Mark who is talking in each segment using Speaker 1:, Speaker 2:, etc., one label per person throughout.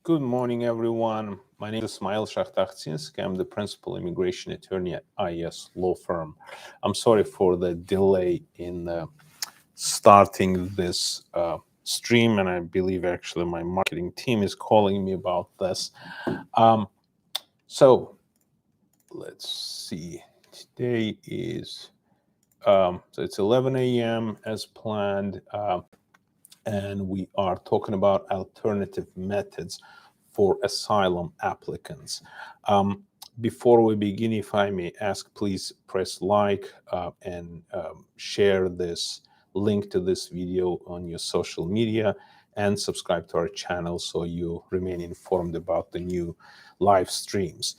Speaker 1: Good morning, everyone. My name is Ismail Shakhtakhtinsk. I'm the principal immigration attorney at IES Law Firm. I'm sorry for the delay in starting this stream, and I believe actually my marketing team is calling me about this. So let's see. Today is so it's 11 a.m. as planned, and we are talking about alternative methods for asylum applicants. Before we begin, if I may ask, please press like and share this link to this video on your social media and subscribe to our channel so you remain informed about the new live streams.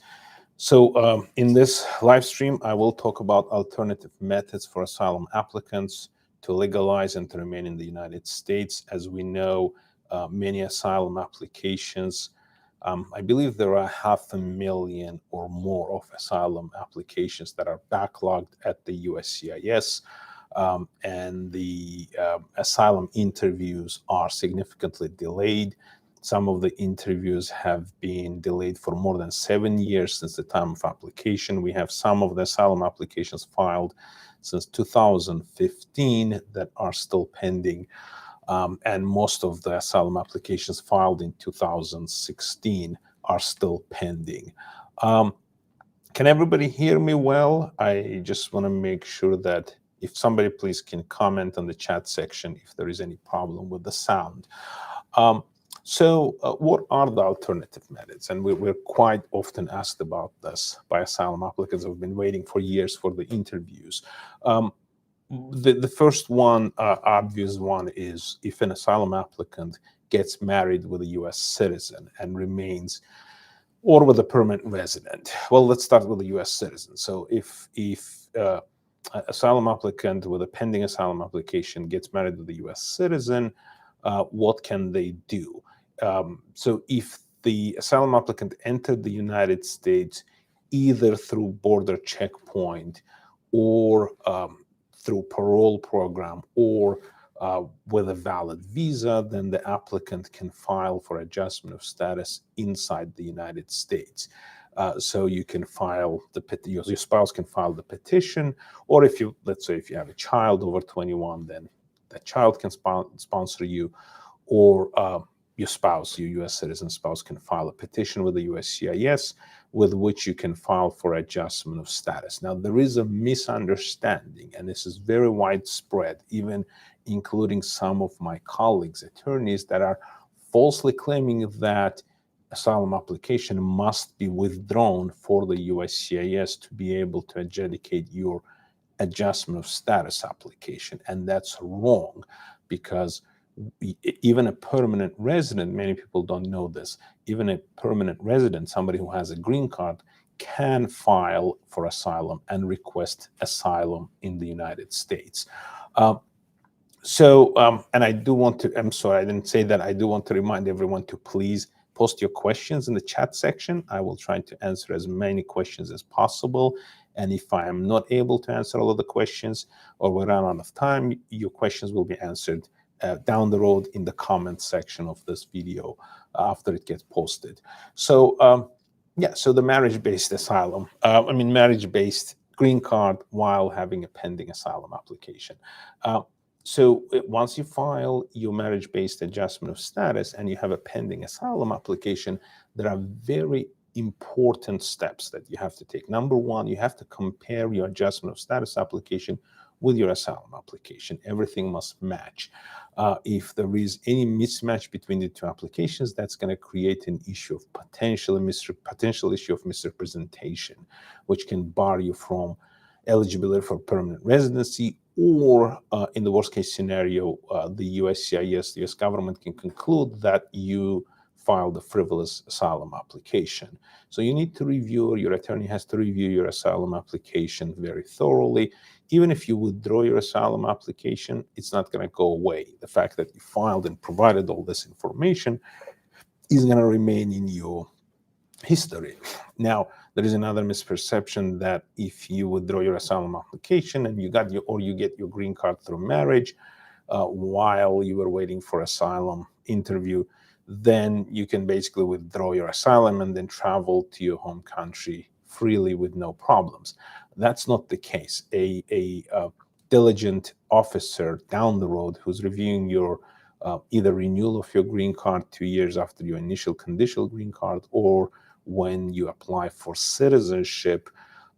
Speaker 1: So in this live stream, I will talk about alternative methods for asylum applicants to legalize and to remain in the United States. As we know, many asylum applications, I believe there are 500,000 or more of asylum applications that are backlogged at the USCIS, and the asylum interviews are significantly delayed. Some of the interviews have been delayed for more than 7 years since the time of application. We have some of the asylum applications filed since 2015 that are still pending. And most of the asylum applications filed in 2016 are still pending. Can everybody hear me well? I just want to make sure that if somebody please can comment on the chat section if there is any problem with the sound. What are the alternative methods? And we're quite often asked about this by asylum applicants who have been waiting for years for the interviews. The first one, obvious one, is if an asylum applicant gets married with a U.S. citizen and remains, or with a permanent resident. Well, let's start with a U.S. citizen. So if an asylum applicant with a pending asylum application gets married with a U.S. citizen, what can they do? So if the asylum applicant entered the United States either through border checkpoint or through parole program or with a valid visa, then the applicant can file for adjustment of status inside the United States. So you can file your spouse can file the petition, or if you, let's say if you have a child over 21, then that child can sponsor you, or your spouse, your U.S. citizen spouse, can file a petition with the USCIS with which you can file for adjustment of status. Now, there is a misunderstanding, and this is very widespread, even including some of my colleagues, attorneys, that are falsely claiming that asylum application must be withdrawn for the USCIS to be able to adjudicate your adjustment of status application. And that's wrong, because even a permanent resident, many people don't know this, even a permanent resident, somebody who has a green card, can file for asylum and request asylum in the United States. And I do want to, I'm sorry, I didn't say that. I do want to remind everyone to please post your questions in the chat section. I will try to answer as many questions as possible. And if I am not able to answer all of the questions or we run out of time, your questions will be answered down the road in the comment section of this video after it gets posted. So so the marriage-based asylum, marriage-based green card while having a pending asylum application. So once you file your marriage-based adjustment of status and you have a pending asylum application, there are very important steps that you have to take. Number one, you have to compare your adjustment of status application with your asylum application. Everything must match. If there is any mismatch between the two applications, that's going to create an issue of potential issue of misrepresentation, which can bar you from eligibility for permanent residency, or in the worst case scenario, the USCIS, the US government, can conclude that you filed a frivolous asylum application. So you need to review, your attorney has to review your asylum application very thoroughly. Even if you withdraw your asylum application, it's not going to go away. The fact that you filed and provided all this information is going to remain in your history. Now, there is another misperception that if you withdraw your asylum application and you get your green card through marriage while you were waiting for asylum interview, then you can basically withdraw your asylum and then travel to your home country freely with no problems. That's not the case. A diligent officer down the road who's reviewing your either renewal of your green card 2 years after your initial conditional green card, or when you apply for citizenship,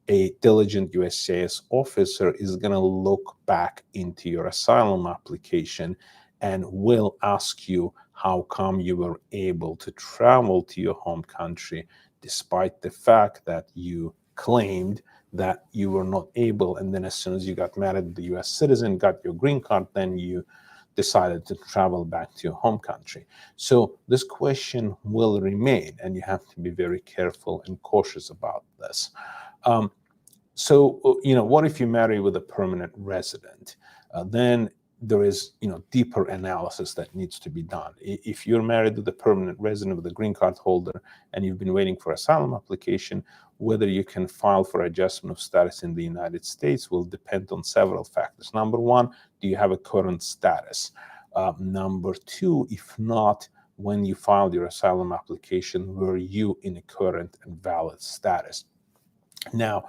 Speaker 1: a diligent USCIS officer is going to look back into your asylum application and will ask you how come you were able to travel to your home country despite the fact that you claimed that you were not able, and then as soon as you got married to the US citizen, got your green card, then you decided to travel back to your home country. So this question will remain, and you have to be very careful and cautious about this. What if you marry with a permanent resident? Then there is, deeper analysis that needs to be done. If you're married with a permanent resident, with a green card holder, and you've been waiting for asylum application, whether you can file for adjustment of status in the United States will depend on several factors. Number one, do you have a current status? Number two, if not, when you filed your asylum application, were you in a current and valid status? Now,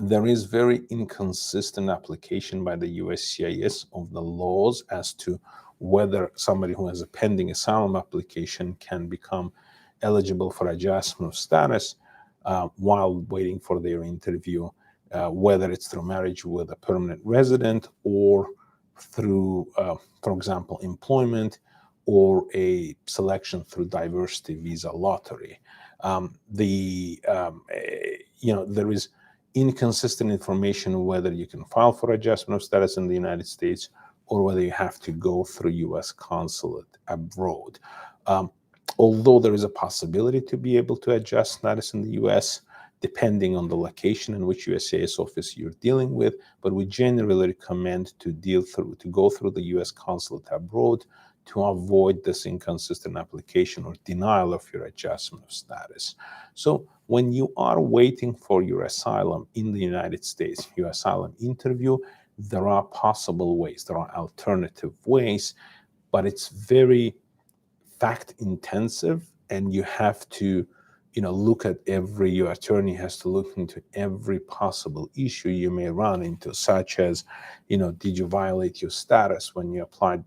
Speaker 1: there is very inconsistent application by the USCIS of the laws as to whether somebody who has a pending asylum application can become eligible for adjustment of status while waiting for their interview, whether it's through marriage with a permanent resident or through, for example, employment or a selection through diversity visa lottery. There is inconsistent information whether you can file for adjustment of status in the United States or whether you have to go through U.S. consulate abroad. Although there is a possibility to be able to adjust status in the U.S., depending on the location in which USCIS office you're dealing with, but we generally recommend to go through the U.S. consulate abroad to avoid this inconsistent application or denial of your adjustment of status. So when you are waiting for your asylum in the United States, your asylum interview, there are possible ways, there are alternative ways, but it's very fact intensive, and you have to look at your attorney has to look into every possible issue you may run into, such as, did you violate your status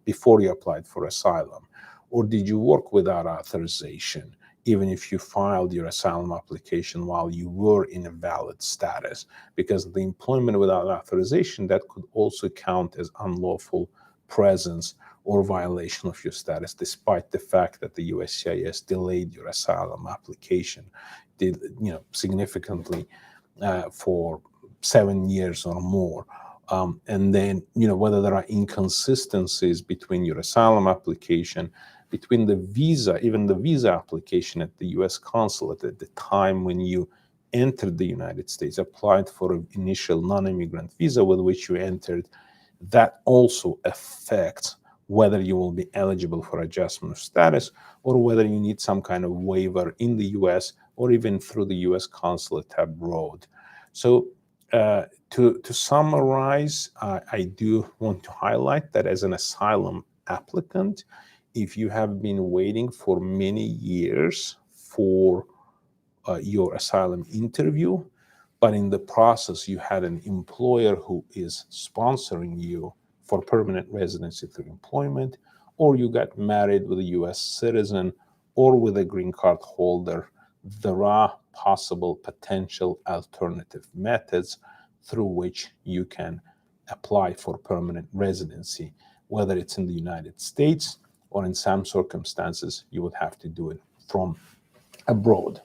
Speaker 1: before you applied for asylum? Or did you work without authorization, even if you filed your asylum application while you were in a valid status? Because the employment without authorization, that could also count as unlawful presence or violation of your status, despite the fact that the USCIS delayed your asylum application, significantly for 7 years or more. And then, whether there are inconsistencies between your asylum application, between the visa, even the visa application at the U.S. consulate at the time when you entered the United States, applied for an initial non-immigrant visa with which you entered, that also affects whether you will be eligible for adjustment of status or whether you need some kind of waiver in the U.S. or even through the U.S. consulate abroad. So to summarize, I do want to highlight that as an asylum applicant, if you have been waiting for many years for your asylum interview, but in the process you had an employer who is sponsoring you for permanent residency through employment, or you got married with a U.S. citizen or with a green card holder, there are possible potential alternative methods through which you can apply for permanent residency, whether it's in the United States or in some circumstances you would have to do it from abroad.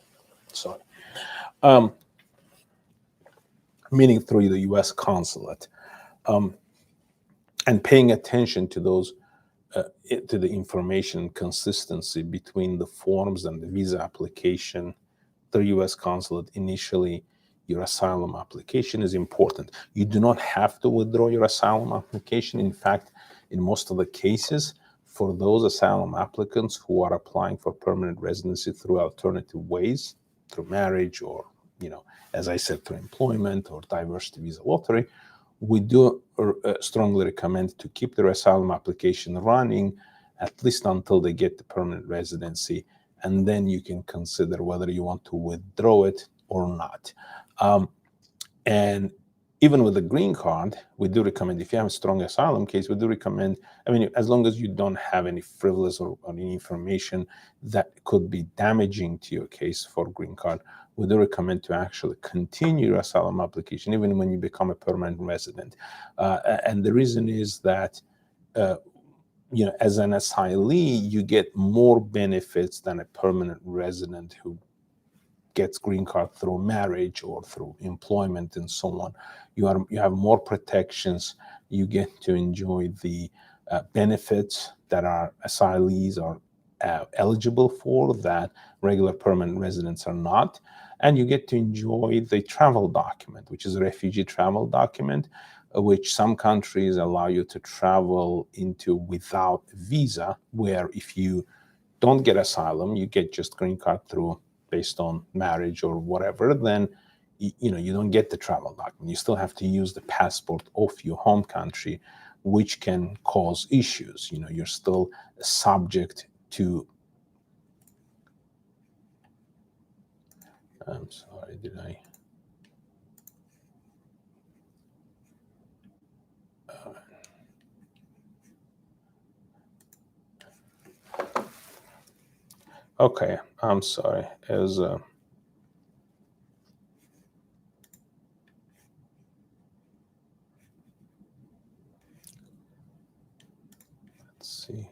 Speaker 1: Meaning through the U.S. consulate. And paying attention to those, to the information consistency between the forms and the visa application, the U.S. consulate initially, your asylum application is important. You do not have to withdraw your asylum application. In fact, in most of the cases, for those asylum applicants who are applying for permanent residency through alternative ways, through marriage or, as I said, through employment or diversity visa lottery, we do strongly recommend to keep their asylum application running at least until they get the permanent residency, and then you can consider whether you want to withdraw it or not. And even with the green card, we do recommend, if you have a strong asylum case, we do recommend, I mean, as long as you don't have any frivolous or any information that could be damaging to your case for green card, we do recommend to actually continue your asylum application even when you become a permanent resident. And the reason is that, as an asylee, you get more benefits than a permanent resident who gets green card through marriage or through employment and so on. You have more protections. You get to enjoy the benefits that our asylees are eligible for that regular permanent residents are not. And you get to enjoy the travel document, which is a refugee travel document, which some countries allow you to travel into without visa, where if you don't get asylum, you get just green card through based on marriage or whatever, then you don't get the travel document. You still have to use the passport of your home country, which can cause issues. You're still subject to. I'm sorry, did I? Okay, I'm sorry. Let's see.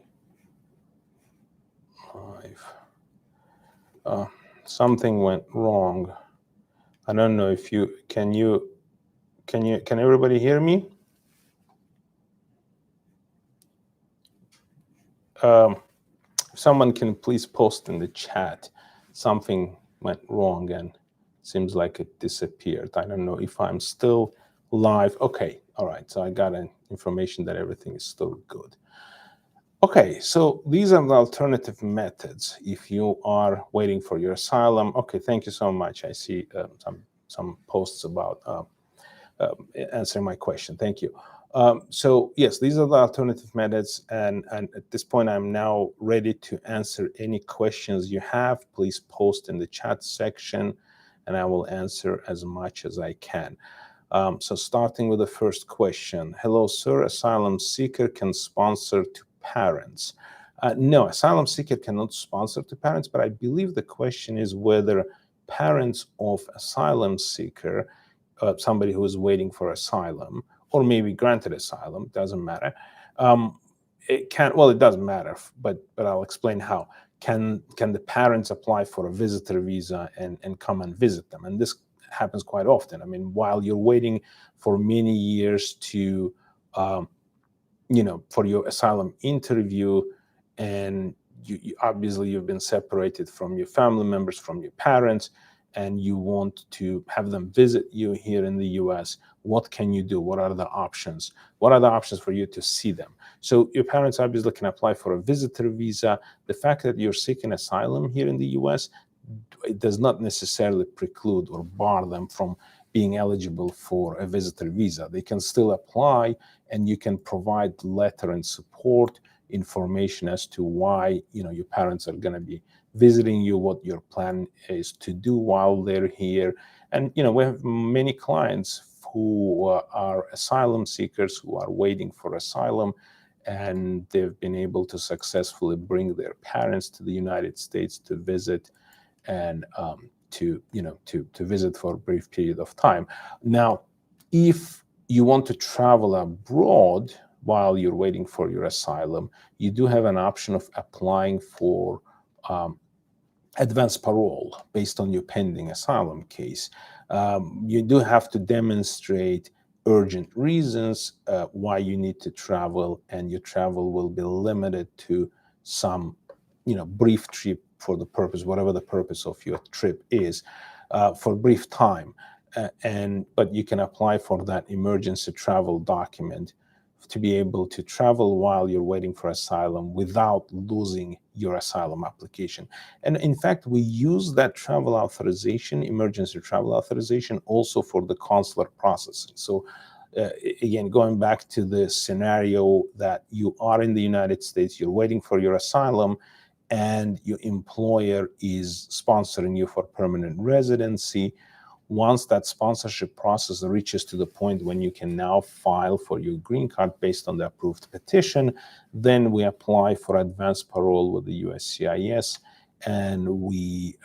Speaker 1: Something went wrong. I don't know if can everybody hear me? If someone can please post in the chat, something went wrong and it seems like it disappeared. I don't know if I'm still live. Okay, all right. So I got an information that everything is still good. Okay, so these are the alternative methods if you are waiting for your asylum. Okay, thank you so much. I see some posts about answering my question. Thank you. So yes, these are the alternative methods, and at this point, I'm now ready to answer any questions you have. Please post in the chat section, and I will answer as much as I can. So starting with the first question. Hello, sir. Asylum seeker can sponsor to parents. No, asylum seeker cannot sponsor to parents, but I believe the question is whether parents of asylum seeker, somebody who is waiting for asylum, or maybe granted asylum, doesn't matter. It doesn't matter, but I'll explain how. Can the parents apply for a visitor visa and come and visit them? And this happens quite often. I mean, while you're waiting for many years to, for your asylum interview, and you obviously you've been separated from your family members, from your parents, and you want to have them visit you here in the US, what can you do? What are the options? What are the options for you to see them? So your parents obviously can apply for a visitor visa. The fact that you're seeking asylum here in the US, it does not necessarily preclude or bar them from being eligible for a visitor visa. They can still apply, and you can provide letter and support information as to why your parents are going to be visiting you, what your plan is to do while they're here. And we have many clients who are asylum seekers who are waiting for asylum, and they've been able to successfully bring their parents to the United States to visit, and to visit for a brief period of time. Now, if you want to travel abroad while you're waiting for your asylum, you do have an option of applying for advance parole based on your pending asylum case. You do have to demonstrate urgent reasons why you need to travel, and your travel will be limited to some brief trip for the purpose, whatever the purpose of your trip is, for a brief time. But you can apply for that emergency travel document to be able to travel while you're waiting for asylum without losing your asylum application. And in fact, we use that travel authorization, emergency travel authorization, also for the consular processing. So again, going back to the scenario that you are in the United States, you're waiting for your asylum, and your employer is sponsoring you for permanent residency. Once that sponsorship process reaches to the point when you can now file for your green card based on the approved petition, then we apply for advanced parole with the USCIS, and we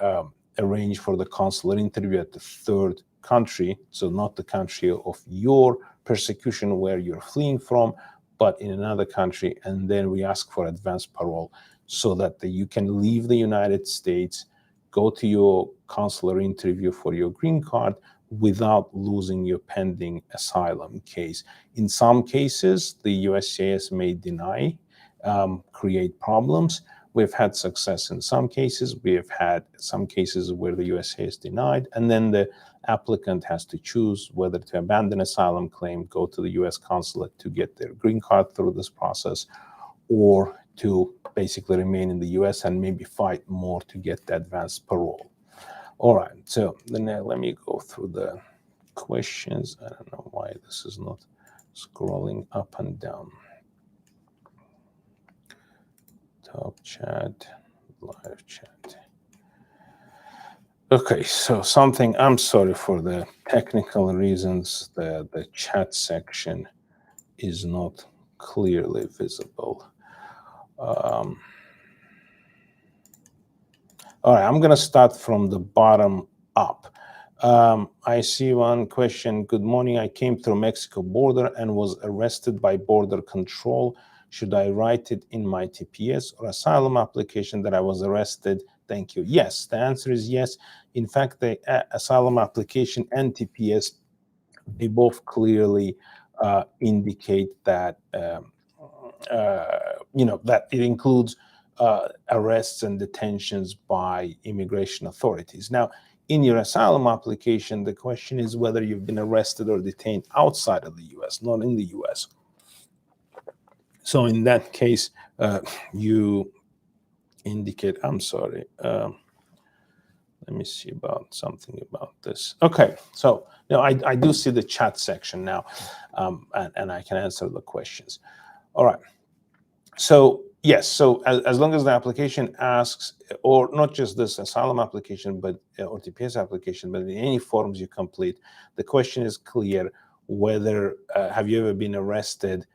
Speaker 1: arrange for the consular interview at the third country, so not the country of your persecution where you're fleeing from, but in another country, and then we ask for advanced parole so that you can leave the United States, go to your consular interview for your green card without losing your pending asylum case. In some cases, the USCIS may deny, create problems. We've had success in some cases. We have had some cases where the USCIS denied, and then the applicant has to choose whether to abandon asylum claim, go to the US consulate to get their green card through this process, or to basically remain in the US and maybe fight more to get the advanced parole. All right, so then let me go through the questions. I don't know why this is not scrolling up and down. Top chat, live chat. Okay, so I'm sorry for the technical reasons, the chat section is not clearly visible. All right, I'm going to start from the bottom up. I see one question. Good morning. I came through Mexico border and was arrested by border control. Should I write it in my TPS or asylum application that I was arrested? Thank you. Yes, the answer is yes. In fact, the asylum application and TPS, they both clearly indicate that that it includes arrests and detentions by immigration authorities. Now, in your asylum application, the question is whether you've been arrested or detained outside of the U.S., not in the U.S. So in that case, you indicate, I'm sorry, let me see about something about this. Okay, so I do see the chat section now, and I can answer the questions. All right. So yes, so as long as the application asks, or not just this asylum application, but or TPS application, but in any forms you complete, the question is clear whether have you ever been arrested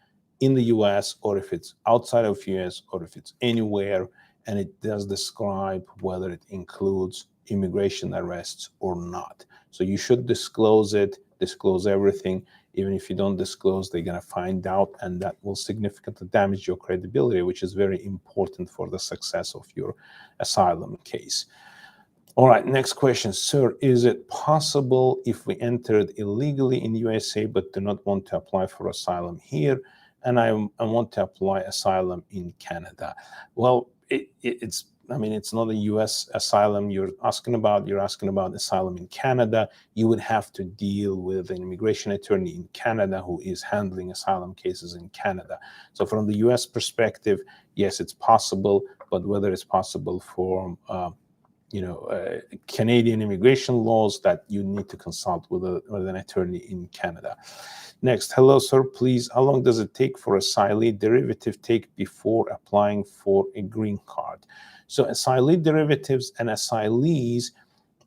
Speaker 1: in the U.S. or if it's outside of U.S. or if it's anywhere, and it does describe whether it includes immigration arrests or not. So you should disclose it, disclose everything. Even if you don't disclose, they're going to find out, and that will significantly damage your credibility, which is very important for the success of your asylum case. All right, next question. Sir, is it possible if we entered illegally in USA but do not want to apply for asylum here, and I want to apply asylum in Canada? Well, it's not a U.S. asylum you're asking about. You're asking about asylum in Canada. You would have to deal with an immigration attorney in Canada who is handling asylum cases in Canada. So from the U.S. perspective, yes, it's possible, but whether it's possible for Canadian immigration laws, that you need to consult with an attorney in Canada. Next, hello, sir. Please, how long does it take for asylee derivative take before applying for a green card? So asylee derivatives and asylees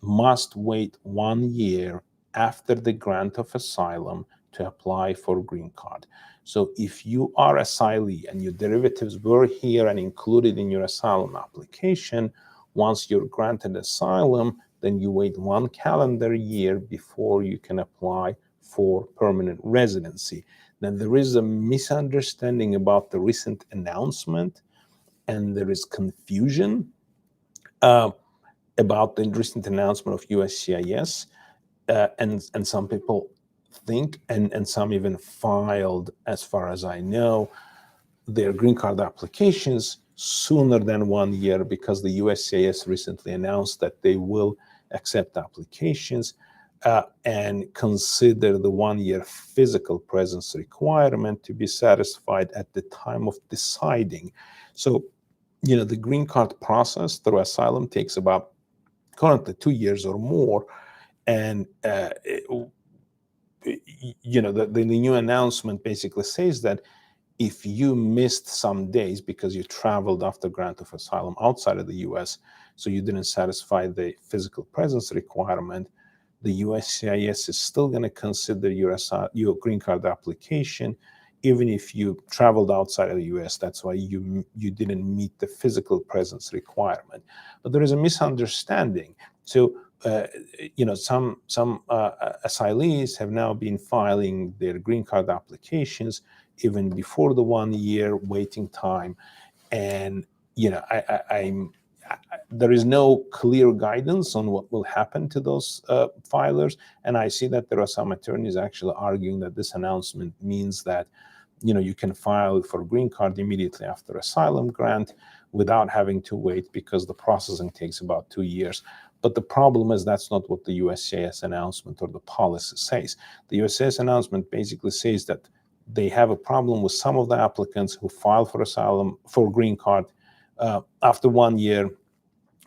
Speaker 1: must wait 1 year after the grant of asylum to apply for a green card. So if you are asylee and your derivatives were here and included in your asylum application, once you're granted asylum, then you wait 1 calendar year before you can apply for permanent residency. Then there is a misunderstanding about the recent announcement, and there is confusion about the recent announcement of USCIS, and some people think, and some even filed, as far as I know, their green card applications sooner than 1 year, because the USCIS recently announced that they will accept applications and consider the 1 year physical presence requirement to be satisfied at the time of deciding. So, the green card process through asylum takes about currently 2 years or more, and the new announcement basically says that if you missed some days because you traveled after grant of asylum outside of the US, so you didn't satisfy the physical presence requirement, the USCIS is still going to consider your green card application, even if you traveled outside of the US. That's why you didn't meet the physical presence requirement. But there is a misunderstanding. So some asylees have now been filing their green card applications even before the 1 year waiting time, and there is no clear guidance on what will happen to those filers. And I see that there are some attorneys actually arguing that this announcement means that you can file for a green card immediately after asylum grant without having to wait, because the processing takes about 2 years. But the problem is that's not what the USCIS announcement or the policy says. The USCIS announcement basically says that they have a problem with some of the applicants who file for asylum, for green card, after 1 year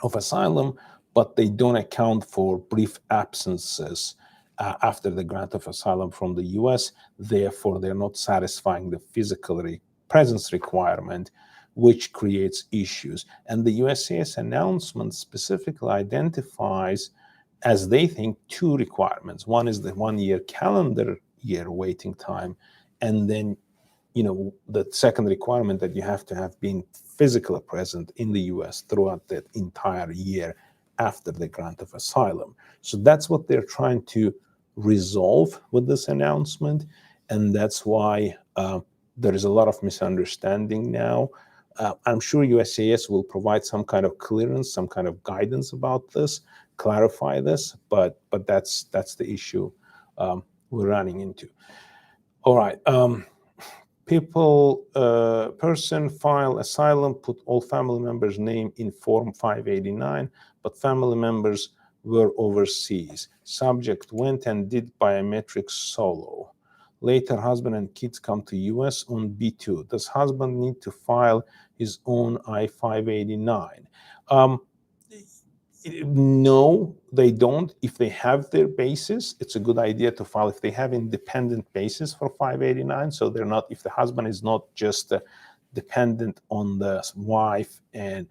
Speaker 1: of asylum, but they don't account for brief absences after the grant of asylum from the US. Therefore, they're not satisfying the physical presence requirement, which creates issues. And the USCIS announcement specifically identifies, as they think, two requirements. One is the 1 year calendar year waiting time, and then the second requirement that you have to have been physically present in the US throughout that entire year after the grant of asylum. So that's what they're trying to resolve with this announcement, and that's why there is a lot of misunderstanding now. I'm sure USCIS will provide some kind of clearance, some kind of guidance about this, clarify this, but that's the issue we're running into. All right. Person file asylum, put all family members' name in Form 589, but family members were overseas. Subject went and did biometrics solo. Later, husband and kids come to US on B2. Does husband need to file his own I-589? No, they don't. If they have their basis, it's a good idea to file. If they have independent basis for 589, so they're not, if the husband is not just dependent on the wife and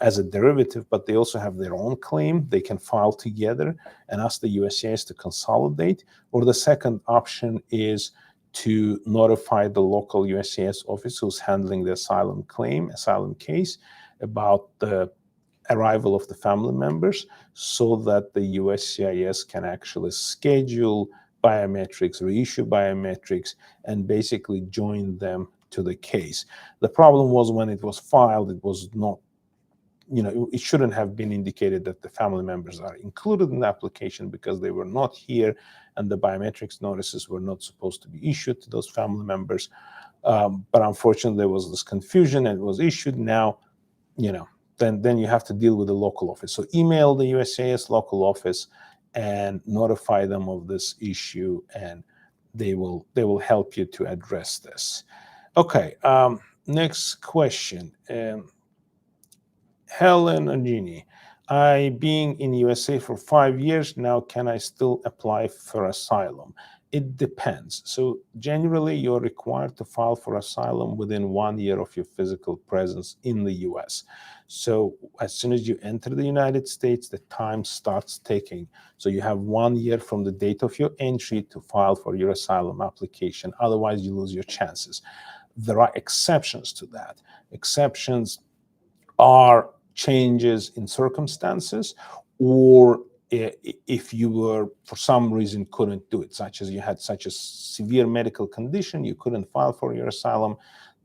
Speaker 1: as a derivative, but they also have their own claim, they can file together and ask the USCIS to consolidate. Or the second option is to notify the local USCIS office who's handling the asylum case, about the arrival of the family members, so that the USCIS can actually schedule biometrics, reissue biometrics, and basically join them to the case. The problem was when it was filed, it was not, it shouldn't have been indicated that the family members are included in the application, because they were not here, and the biometrics notices were not supposed to be issued to those family members. But unfortunately, there was this confusion, and it was issued. Now, then you have to deal with the local office. So email the USCIS local office and notify them of this issue, and they will help you to address this. Okay, next question. Helen Agini, being in USA for 5 years now, can I still apply for asylum? It depends. So generally, you're required to file for asylum within 1 year of your physical presence in the US. So as soon as you enter the United States, the time starts ticking. So you have 1 year from the date of your entry to file for your asylum application. Otherwise, you lose your chances. There are exceptions to that. Exceptions are changes in circumstances, or if you were, for some reason, couldn't do it, such as you had such a severe medical condition, you couldn't file for your asylum.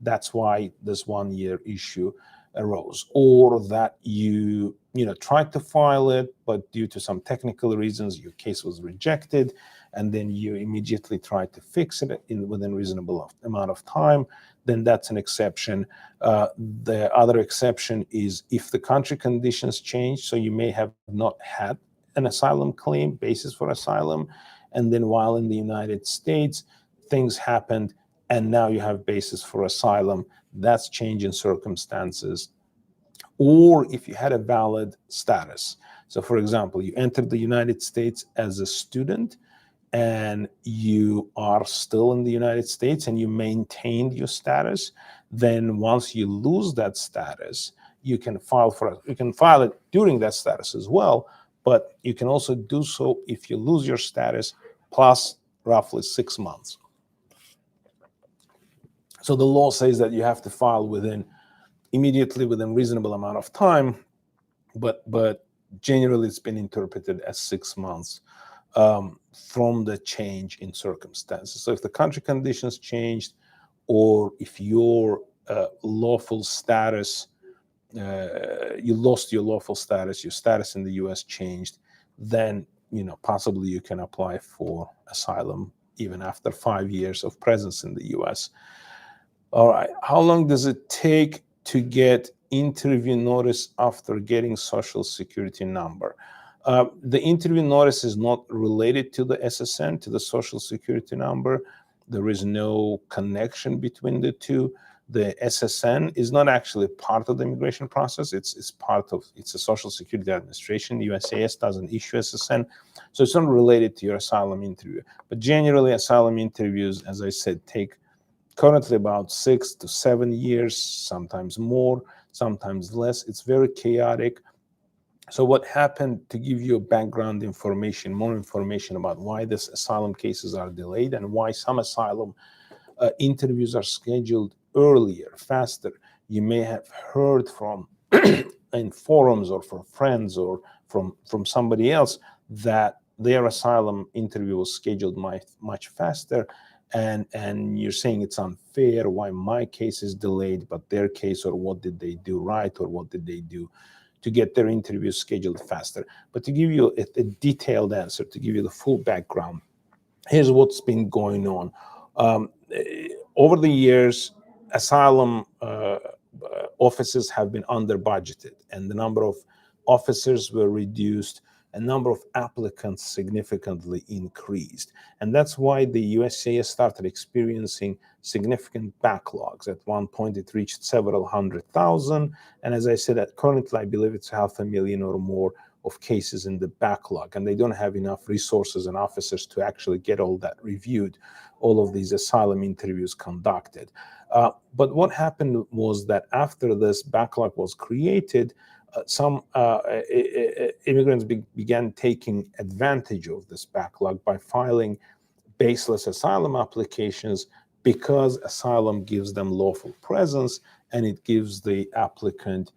Speaker 1: That's why this 1 year issue arose. Or that you tried to file it, but due to some technical reasons, your case was rejected, and then you immediately tried to fix it within reasonable amount of time. Then that's an exception. The other exception is if the country conditions change, so you may have not had an asylum claim, basis for asylum, and then while in the United States, things happened, and now you have basis for asylum. That's change in circumstances. Or if you had a valid status. So for example, you entered the United States as a student, and you are still in the United States and you maintained your status, then once you lose that status, you can file it during that status as well, but you can also do so if you lose your status plus roughly 6 months. So the law says that you have to file immediately within reasonable amount of time, but generally it's been interpreted as 6 months from the change in circumstances. So if the country conditions changed, or if your lawful status, you lost your lawful status, your status in the U.S. changed, then possibly you can apply for asylum even after 5 years of presence in the U.S. All right, how long does it take to get interview notice after getting social security number? The interview notice is not related to the SSN, to the social security number. There is no connection between the two. The SSN is not actually part of the immigration process. It's a Social Security Administration. USCIS doesn't issue SSN, so it's not related to your asylum interview. But generally, asylum interviews, as I said, take currently about 6 to 7 years, sometimes more, sometimes less. It's very chaotic. So what happened, to give you background information, more information about why these asylum cases are delayed and why some asylum interviews are scheduled earlier, faster. You may have heard from in forums or from friends or from somebody else that their asylum interview was scheduled much faster. And you're saying it's unfair, why my case is delayed, but their case, or what did they do right, or what did they do to get their interview scheduled faster. But to give you a detailed answer, to give you the full background, here's what's been going on. Over the years, asylum offices have been under budgeted, and the number of officers were reduced, and number of applicants significantly increased. And that's why the USCIS started experiencing significant backlogs. At one point, it reached several 100,000. And as I said, currently, I believe it's 500,000 or more of cases in the backlog, and they don't have enough resources and officers to actually get all that reviewed, all of these asylum interviews conducted. But what happened was that after this backlog was created, some immigrants began taking advantage of this backlog by filing baseless asylum applications, because asylum gives them lawful presence and it gives the applicant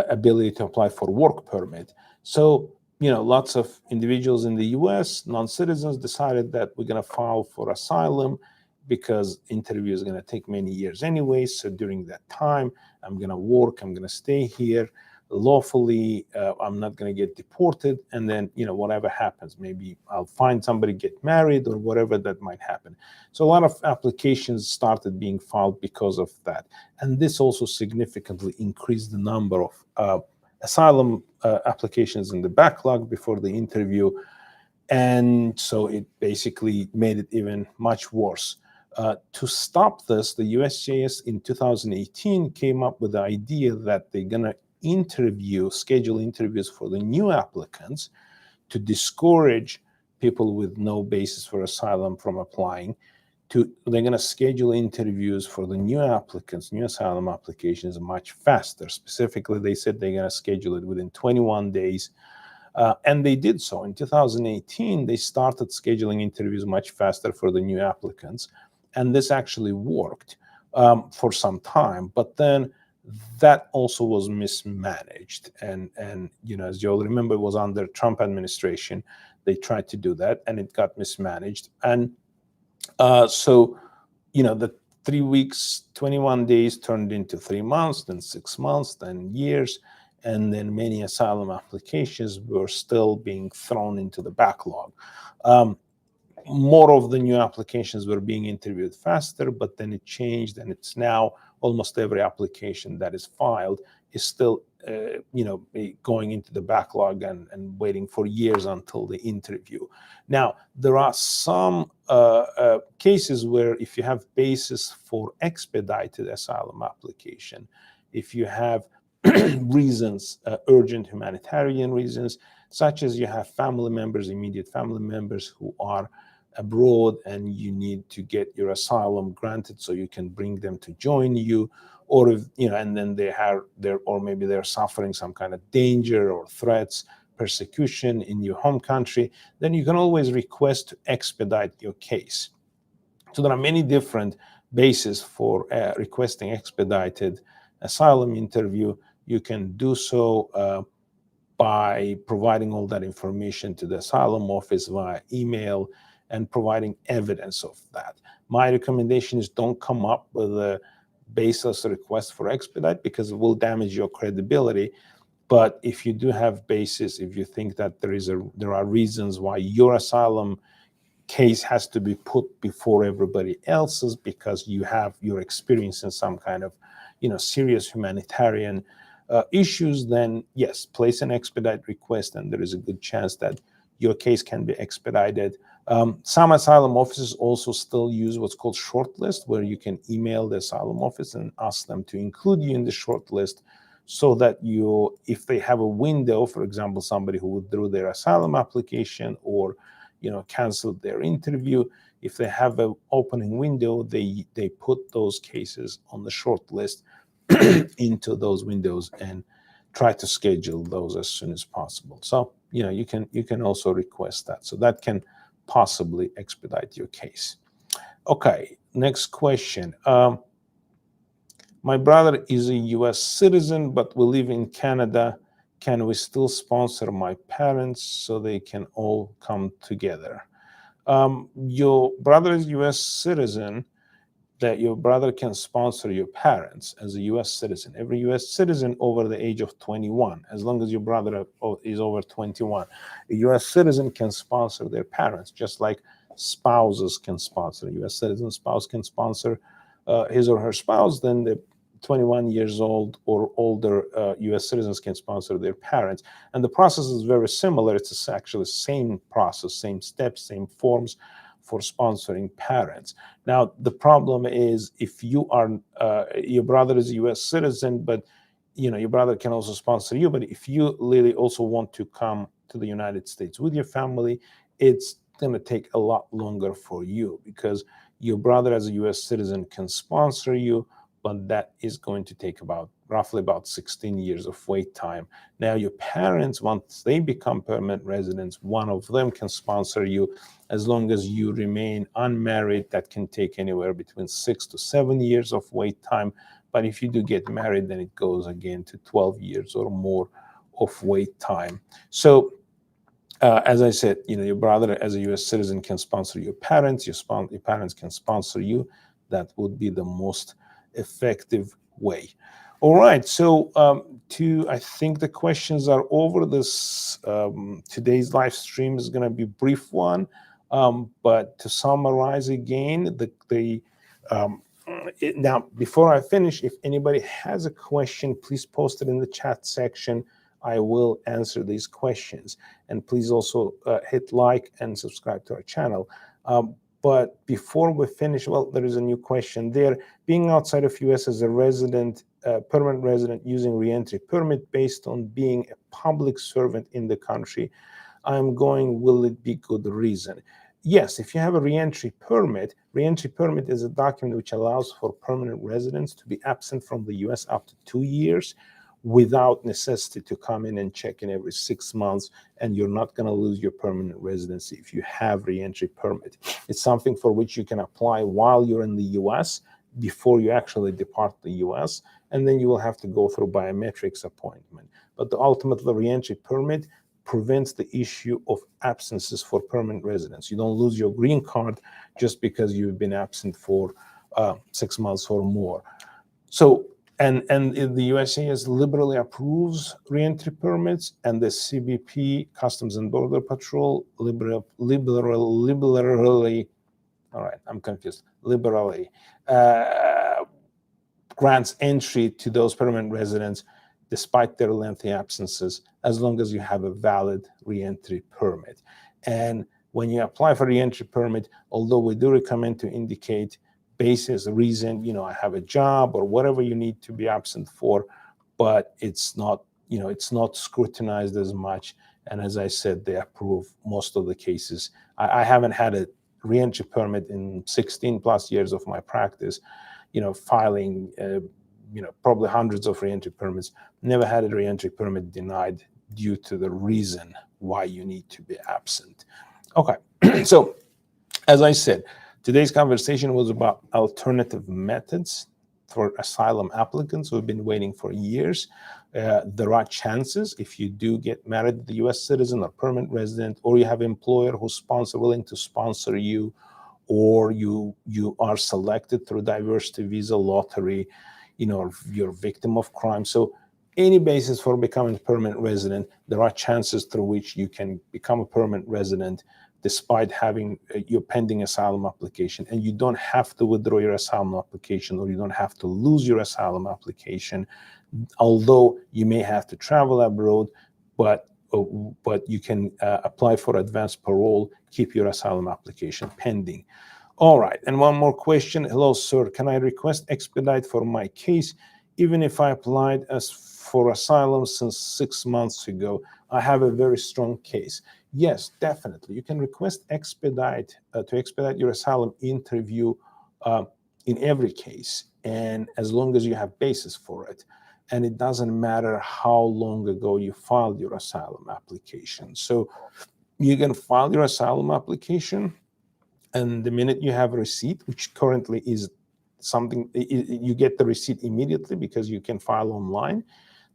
Speaker 1: ability to apply for work permit. So, lots of individuals in the US, non-citizens, decided that we're going to file for asylum because interview is going to take many years anyway. So during that time, I'm going to work, I'm going to stay here lawfully, I'm not going to get deported, and then, whatever happens, maybe I'll find somebody, get married, or whatever that might happen. So a lot of applications started being filed because of that. And this also significantly increased the number of asylum applications in the backlog before the interview. And so it basically made it even much worse. To stop this, the USCIS in 2018 came up with the idea that they're going to schedule interviews for the new applicants to discourage people with no basis for asylum from applying. They're going to schedule interviews for the new applicants, new asylum applications, much faster. Specifically, they said they're going to schedule it within 21 days. And they did so. In 2018, they started scheduling interviews much faster for the new applicants. And this actually worked for some time. But then that also was mismanaged. And as you all remember, it was under Trump administration. They tried to do that, and it got mismanaged. And so the 3 weeks, 21 days turned into 3 months, then 6 months, then years. And then many asylum applications were still being thrown into the backlog. More of the new applications were being interviewed faster, but then it changed, and it's now almost every application that is filed is still, going into the backlog and waiting for years until the interview. Now, there are some cases where if you have basis for expedited asylum application, if you have reasons, urgent humanitarian reasons, such as you have family members, immediate family members who are abroad and you need to get your asylum granted so you can bring them to join you, or if, and then or maybe they're suffering some kind of danger or threats, persecution in your home country, then you can always request to expedite your case. So there are many different bases for requesting expedited asylum interview. You can do so by providing all that information to the asylum office via email and providing evidence of that. My recommendation is don't come up with a baseless request for expedite because it will damage your credibility. But if you do have basis, if you think that there are reasons why your asylum case has to be put before everybody else's because you're experiencing some kind of serious humanitarian issues, then yes, place an expedite request and there is a good chance that your case can be expedited. Some asylum offices also still use what's called shortlist, where you can email the asylum office and ask them to include you in the shortlist so that if they have a window, for example, somebody who withdrew their asylum application or canceled their interview, if they have an opening window, they put those cases on the short list into those windows and try to schedule those as soon as possible. So you can also request that. So that can possibly expedite your case. Okay, next question. My brother is a US citizen, but we live in Canada. Can we still sponsor my parents so they can all come together? Your brother is a US citizen, that your brother can sponsor your parents as a US citizen. Every US citizen over the age of 21, as long as your brother is over 21, a US citizen can sponsor their parents, just like spouses can sponsor. A US citizen spouse can sponsor his or her spouse, then the 21 years old or older US citizens can sponsor their parents. And the process is very similar. It's actually the same process, same steps, same forms for sponsoring parents. Now, the problem is if you are, your brother is a US citizen, but your brother can also sponsor you. But if you really also want to come to the United States with your family, it's going to take a lot longer for you because your brother as a US citizen can sponsor you, but that is going to take roughly about 16 years of wait time. Now, your parents, once they become permanent residents, one of them can sponsor you as long as you remain unmarried. That can take anywhere between 6 to 7 years of wait time. But if you do get married, then it goes again to 12 years or more of wait time. So, as I said, your brother as a US citizen can sponsor your parents. Your parents can sponsor you. That would be the most effective way. All right, so I think the questions are over. This today's live stream is going to be a brief one, but to summarize again, now before I finish, if anybody has a question, please post it in the chat section. I will answer these questions, and please also hit like and subscribe to our channel. But before we finish, well, there is a new question there. Being outside of US as a resident, permanent resident using reentry permit based on being a public servant in the country, will it be good reason? Yes, if you have a reentry permit is a document which allows for permanent residents to be absent from the US up to 2 years without necessity to come in and check in every 6 months, and you're not going to lose your permanent residency if you have re-entry permit. It's something for which you can apply while you're in the US before you actually depart the US, and then you will have to go through biometrics appointment. But the ultimate re-entry permit prevents the issue of absences for permanent residents. You don't lose your green card just because you've been absent for 6 months or more. So, and the USCIS liberally approves reentry permits, and the CBP, Customs and Border Patrol, liberally, all right, I'm confused, liberally grants entry to those permanent residents despite their lengthy absences, as long as you have a valid reentry permit. And when you apply for reentry permit, although we do recommend to indicate basis, reason, I have a job or whatever you need to be absent for, but it's not, it's not scrutinized as much. And as I said, they approve most of the cases. I haven't had a reentry permit in 16 plus years of my practice, filing, probably hundreds of reentry permits. Never had a reentry permit denied due to the reason why you need to be absent. Okay, so as I said, today's conversation was about alternative methods for asylum applicants who have been waiting for years. There are chances, if you do get married to the U.S. citizen or permanent resident, or you have an employer who's willing to sponsor you, or you are selected through diversity visa lottery, you're a victim of crime. So any basis for becoming a permanent resident, there are chances through which you can become a permanent resident despite having your pending asylum application. And you don't have to withdraw your asylum application, or you don't have to lose your asylum application, although you may have to travel abroad, but you can apply for advanced parole, keep your asylum application pending. All right, and one more question. Hello, sir. Can I request expedite for my case, even if I applied for asylum since 6 months ago? I have a very strong case. Yes, definitely. You can request expedite to expedite your asylum interview in every case, and as long as you have basis for it. And it doesn't matter how long ago you filed your asylum application. So you can file your asylum application, and the minute you have a receipt, which currently is something, you get the receipt immediately because you can file online,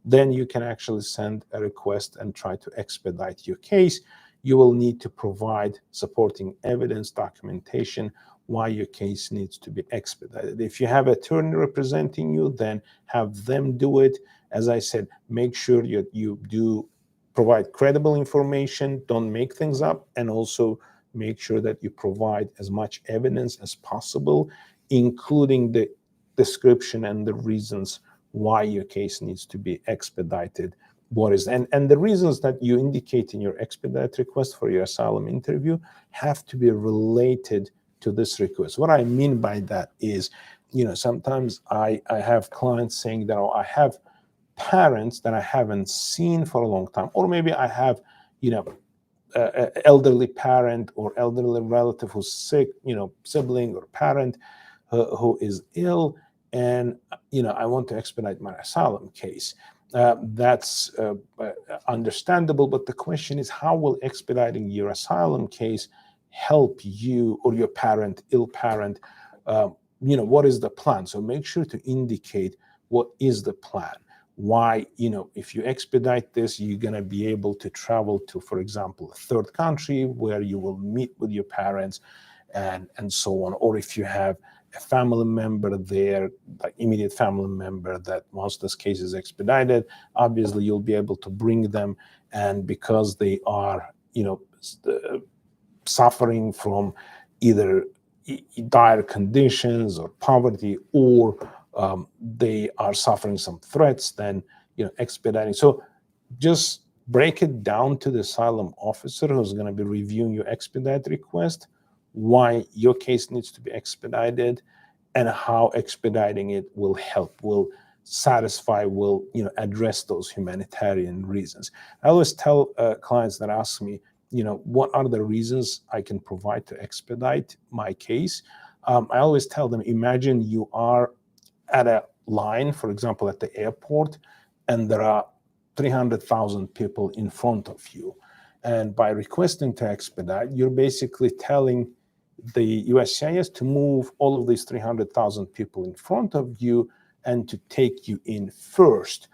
Speaker 1: then you can actually send a request and try to expedite your case. You will need to provide supporting evidence, documentation, why your case needs to be expedited. If you have an attorney representing you, then have them do it. As I said, make sure you do provide credible information, don't make things up, and also make sure that you provide as much evidence as possible, including the description and the reasons why your case needs to be expedited. And the reasons that you indicate in your expedite request for your asylum interview have to be related to this request. What I mean by that is, sometimes I have clients saying that, I have parents that I haven't seen for a long time, or maybe I have, elderly parent or elderly relative who's sick, sibling or parent who is ill, and I want to expedite my asylum case. That's understandable, but the question is, how will expediting your asylum case help you or your parent, ill parent? What is the plan? So make sure to indicate what is the plan. Why, if you expedite this, you're going to be able to travel to, for example, a third country where you will meet with your parents and so on. Or if you have a family member there, like immediate family member, that once this case is expedited, obviously you'll be able to bring them. And because they are, suffering from either dire conditions or poverty, or they are suffering some threats, then expediting. So just break it down to the asylum officer who's going to be reviewing your expedite request, why your case needs to be expedited, and how expediting it will help, will satisfy, will address those humanitarian reasons. I always tell clients that ask me, what are the reasons I can provide to expedite my case? I always tell them, imagine you are at a line, for example, at the airport, and there are 300,000 people in front of you. And by requesting to expedite, you're basically telling the USCIS to move all of these 300,000 people in front of you and to take you in first.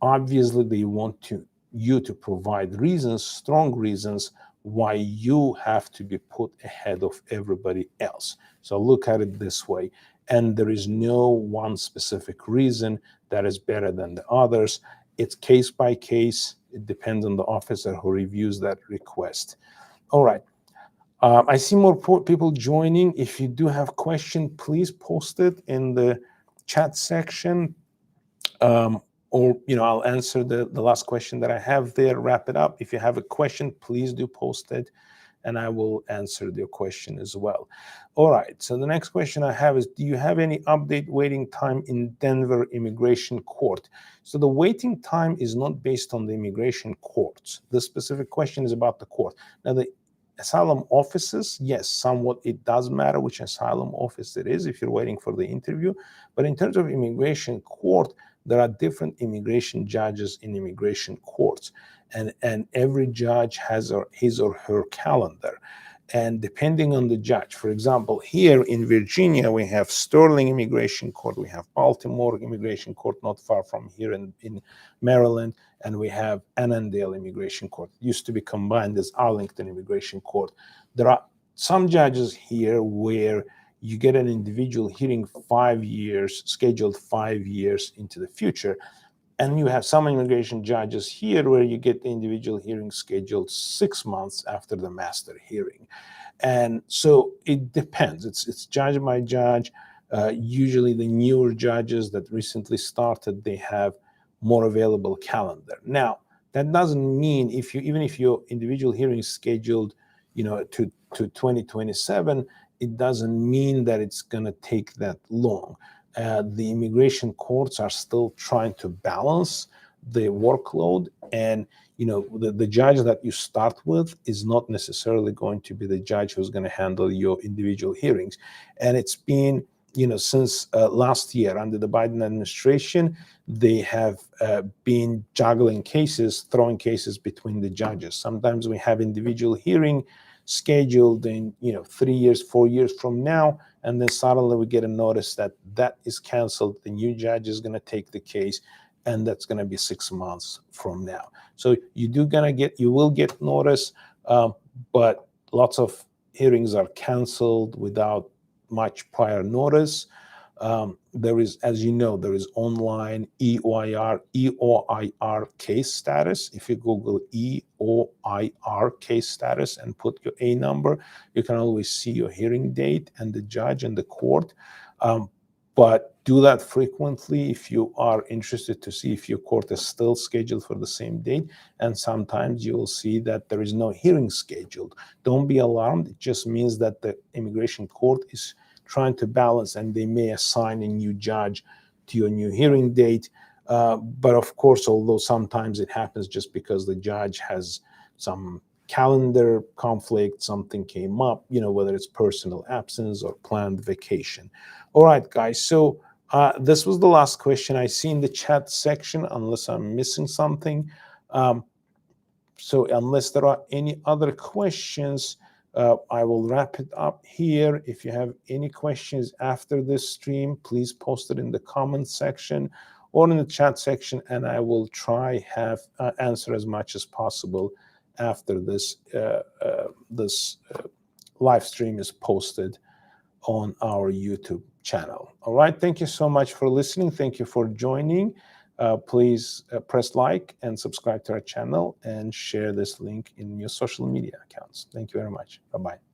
Speaker 1: Obviously, they want you to provide reasons, strong reasons, why you have to be put ahead of everybody else. So look at it this way. And there is no one specific reason that is better than the others. It's case by case. It depends on the officer who reviews that request. All right. I see more people joining. If you do have question, please post it in the chat section. Or I'll answer the last question that I have there, wrap it up. If you have a question, please do post it. and I will answer your question as well. All right, so the next question I have is, do you have any update waiting time in Denver Immigration Court? So the waiting time is not based on the immigration courts. The specific question is about the court. Now, the asylum offices, yes, somewhat it does matter which asylum office it is if you're waiting for the interview. But in terms of immigration court, there are different immigration judges in immigration courts, and every judge has his or her calendar. And depending on the judge, for example, here in Virginia, we have Sterling Immigration Court, we have Baltimore Immigration Court, not far from here in Maryland, and we have Annandale Immigration Court. It used to be combined as Arlington Immigration Court. There are some judges here where you get an individual hearing 5 years, scheduled 5 years into the future. And you have some immigration judges here where you get the individual hearing scheduled 6 months after the master hearing. And so it depends. It's judge by judge. Usually the newer judges that recently started, they have more available calendar. Now, that doesn't mean even if your individual hearing is scheduled, to 2027, it doesn't mean that it's going to take that long. The immigration courts are still trying to balance the workload, and the judge that you start with is not necessarily going to be the judge who's going to handle your individual hearings. And it's been since last year under the Biden administration, they have been juggling cases, throwing cases between the judges. Sometimes we have individual hearing scheduled in 3 years, 4 years from now, and then suddenly we get a notice that is canceled. The new judge is going to take the case, and that's going to be 6 months from now. So you will get notice, but lots of hearings are canceled without much prior notice. There is, as you know, there is online EOIR case status. If you Google EOIR case status and put your A number, you can always see your hearing date and the judge and the court. But do that frequently if you are interested to see if your court is still scheduled for the same date. And sometimes you will see that there is no hearing scheduled. Don't be alarmed. It just means that the immigration court is trying to balance, and they may assign a new judge to your new hearing date. But of course, although sometimes it happens just because the judge has some calendar conflict, something came up, whether it's personal absence or planned vacation. All right, guys. So this was the last question I see in the chat section, unless I'm missing something. So unless there are any other questions, I will wrap it up here. If you have any questions after this stream, please post it in the comment section or in the chat section, and I will try answer as much as possible after this live stream is posted on our YouTube channel. All right. Thank you so much for listening. Thank you for joining. Please press like and subscribe to our channel and share this link in your social media accounts. Thank you very much. Bye-bye.